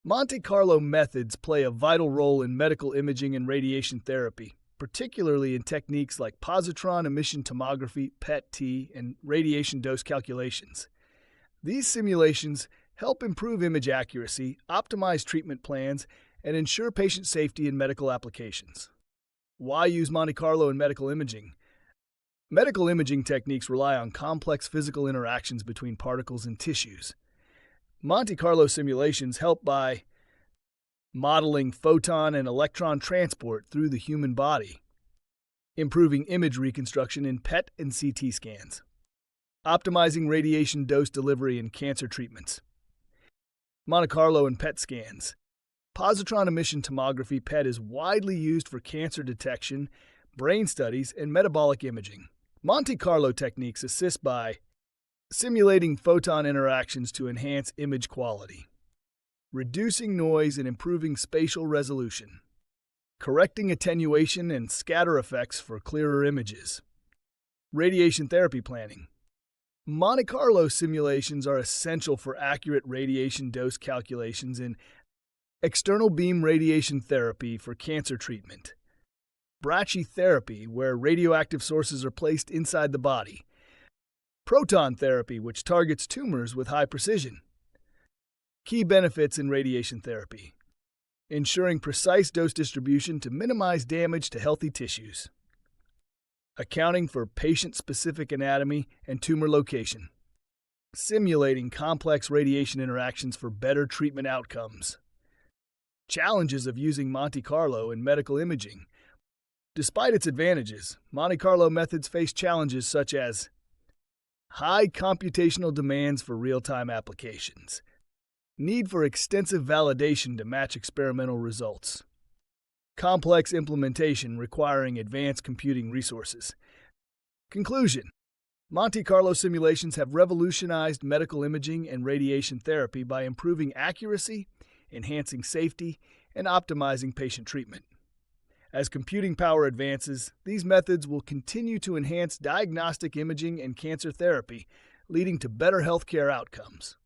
Monte Carlo methods play a vital role in medical imaging and radiation therapy, particularly in techniques like positron emission tomography, PET-T, and radiation dose calculations. These simulations help improve image accuracy, optimize treatment plans, and ensure patient safety in medical applications. Why use Monte Carlo in medical imaging? Medical imaging techniques rely on complex physical interactions between particles and tissues. Monte Carlo simulations help by modeling photon and electron transport through the human body, improving image reconstruction in PET and CT scans, optimizing radiation dose delivery in cancer treatments. Monte Carlo and PET scans. Positron emission tomography PET is widely used for cancer detection, brain studies, and metabolic imaging. Monte Carlo techniques assist by simulating photon interactions to enhance image quality, reducing noise and improving spatial resolution, correcting attenuation and scatter effects for clearer images. Radiation therapy planning. Monte Carlo simulations are essential for accurate radiation dose calculations in external beam radiation therapy for cancer treatment, brachytherapy, where radioactive sources are placed inside the body, proton therapy, which targets tumors with high precision. Key benefits in radiation therapy: ensuring precise dose distribution to minimize damage to healthy tissues, accounting for patient-specific anatomy and tumor location, simulating complex radiation interactions for better treatment outcomes. Challenges of using Monte Carlo in medical imaging. Despite its advantages, Monte Carlo methods face challenges such as high computational demands for real-time applications, need for extensive validation to match experimental results, complex implementation requiring advanced computing resources. Conclusion: Monte Carlo simulations have revolutionized medical imaging and radiation therapy by improving accuracy, enhancing safety, and optimizing patient treatment. As computing power advances, these methods will continue to enhance diagnostic imaging and cancer therapy, leading to better healthcare outcomes.